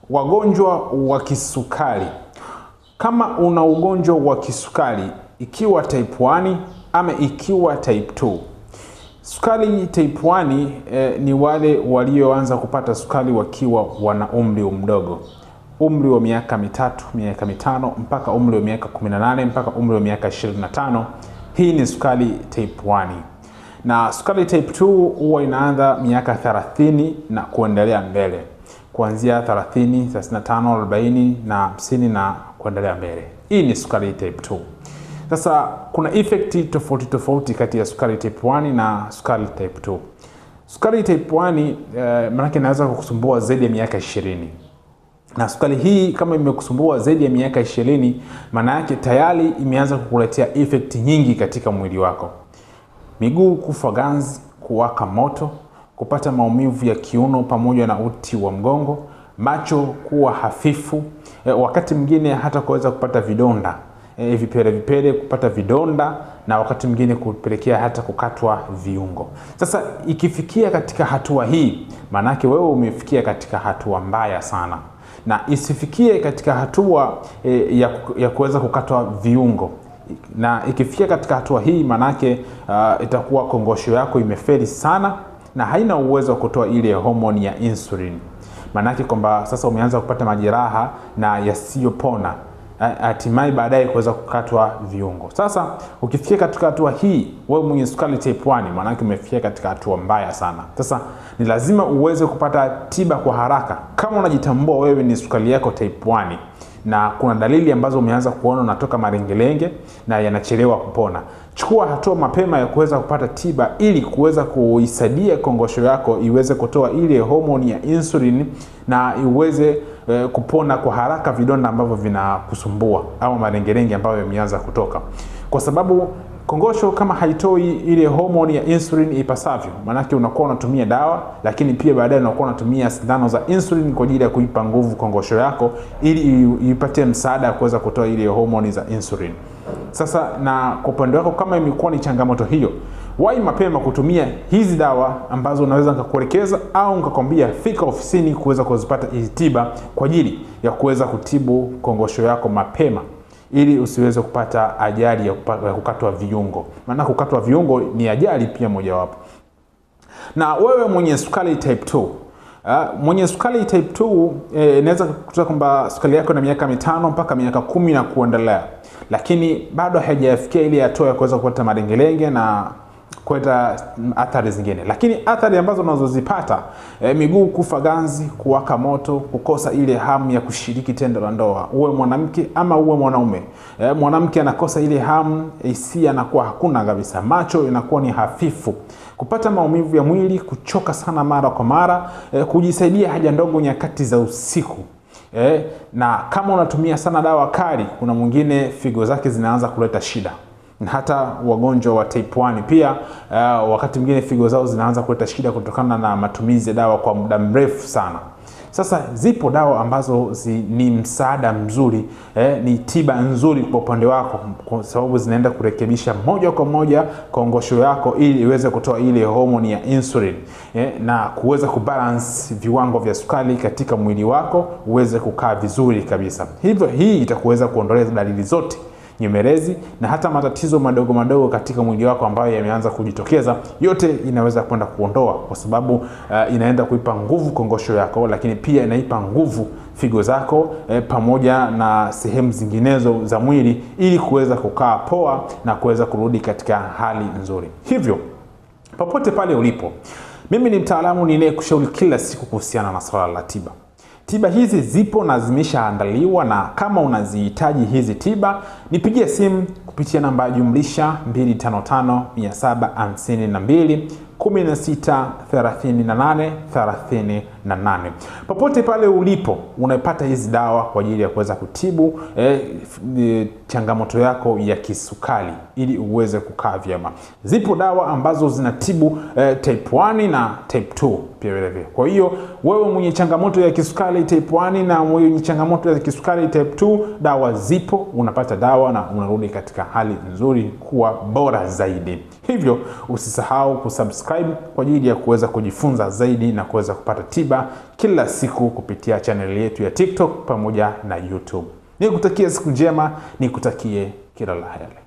Wagonjwa wa kisukari. Kama una ugonjwa wa kisukari ikiwa type 1 ama ikiwa type 2. Sukari type 1 ni wale walioanza kupata sukari wakiwa wana umri mdogo. Umri wa miaka 3, miaka 5 mpaka umri wa miaka 18 mpaka umri wa miaka 25. Hii ni sukari type 1. Na sukari type 2 huwa inaanza miaka 30 na kuendelea mbele. Kuanzia 30, 35, 40 na 50 na kuendelea mbele. Hii ni sukari type 2. Sasa kuna effect tofauti kati ya sukari type 1 na sukari type 2. Sukari type 1 maana inaweza kukusumbua zaidi ya miaka 20. Na sukari hii kama imekusumbua zaidi ya miaka 20, maana yake tayari imeanza kukuletea effect nyingi katika mwili wako. Miguu kufa ganzi, kuwaka moto, kupata maumivu ya kiuno pamoja na uti wa mgongo, macho kuwa hafifu, wakati mwingine hata kuweza kupata vidonda, vipele kupata vidonda, na wakati mwingine kupelekea hata kukatwa viungo. Sasa ikifikia katika hatua hii, maana yake wewe umefikia katika hatua mbaya sana. Na isifikie katika hatua ya kuweza kukatwa viungo. Na ikifikia katika hatua hii, manake itakuwa kongosho yako imefeli sana na haina uwezo wa kutoa ile homoni ya insulin. Manake kwamba sasa umeanza kupata majeraha na yasiyopona, hatimaye baadaye kuweza kukatwa viungo. Sasa ukifikia katika hatua hii, wewe mwenye sukari type 1, manake umefikia katika hatua mbaya sana. Sasa ni lazima uweze kupata tiba kwa haraka. Kama unajitambua wewe ni sukari yako type 1 na kuna dalili ambazo umeanza kuona unatoka marengelenge na yanachelewa kupona, chukua hatua mapema ya kuweza kupata tiba ili kuweza kuisaidia kongosho yako iweze kutoa ile homoni ya insulin na iweze kupona kwa haraka vidonda ambavyo vinakusumbua au marengelenge ambayo yameanza kutoka. Kwa sababu kongosho kama haitoi ile homoni ya insulin ipasavyo, manake unakuwa unatumia dawa, lakini pia baadaye unakuwa unatumia sindano za insulin kwa ajili ya kuipa nguvu kongosho yako ili ipate msaada kuweza kutoa ile homoni za insulin. Sasa na kwa upande wako kama imekuwa ni changamoto hiyo, wahi mapema kutumia hizi dawa ambazo unaweza nikakuelekeza au nikakwambia fika ofisini kuweza kuzipata hizi tiba kwa ajili ya kuweza kutibu kongosho yako mapema, ili usiweze kupata ajali ya kukatwa viungo. Maana kukatwa viungo ni ajali pia mojawapo. Na wewe mwenye sukari type 2, mwenye sukari type 2 inaweza kukuta kwamba sukari yako na miaka 5 mpaka miaka 10 na kuendelea, lakini bado haijafikia ile hatua ya kuweza kupata marengelenge na kuleta athari zingine. Lakini athari ambazo unazozipata, miguu kufa ganzi, kuwaka moto, kukosa ile hamu ya kushiriki tendo la ndoa, uwe mwanamke ama uwe mwanaume. Mwanamke anakosa ile hamu, hisia anakuwa hakuna kabisa, macho inakuwa ni hafifu, kupata maumivu ya mwili, kuchoka sana mara kwa mara, kujisaidia haja ndogo nyakati za usiku. Na kama unatumia sana dawa kali, kuna mwingine figo zake zinaanza kuleta shida. Na hata wagonjwa wa type 1 pia wakati mwingine figo zao zinaanza kuleta shida kutokana na matumizi ya dawa kwa muda mrefu sana. Sasa zipo dawa ambazo ni msaada mzuri, ni tiba nzuri kwa upande wako, kwa sababu zinaenda kurekebisha moja kwa moja kongosho yako ili iweze kutoa ile homoni ya insulin, na kuweza kubalance viwango vya sukari katika mwili wako uweze kukaa vizuri kabisa. Hivyo hii itakuweza kuondolea dalili zote nyemelezi na hata matatizo madogo katika mwili wako ambayo yameanza kujitokeza, yote inaweza kwenda kuondoa, kwa sababu inaenda kuipa nguvu kongosho yako, lakini pia inaipa nguvu figo zako pamoja na sehemu zinginezo za mwili ili kuweza kukaa poa na kuweza kurudi katika hali nzuri. Hivyo popote pale ulipo, mimi ni mtaalamu ninayekushauri kila siku kuhusiana na swala la tiba. Tiba hizi zipo na zimeshaandaliwa, na kama unazihitaji hizi tiba, nipigie simu kupitia namba jumlisha 255 752 163838. Popote pale ulipo unapata hizi dawa kwa ajili ya kuweza kutibu changamoto yako ya kisukari ili uweze kukaa vyema. Zipo dawa ambazo zinatibu type 1 na type 2 pia vile vile. Kwa hiyo wewe mwenye changamoto ya kisukari type 1 na mwenye changamoto ya kisukari type 2, dawa zipo, unapata dawa na unarudi katika hali nzuri kuwa bora zaidi. Hivyo usisahau kusubscribe kwa ajili ya kuweza kujifunza zaidi na kuweza kupata tiba kila siku kupitia channel yetu ya TikTok pamoja na YouTube. Nikutakie siku njema, nikutakie kila la heri.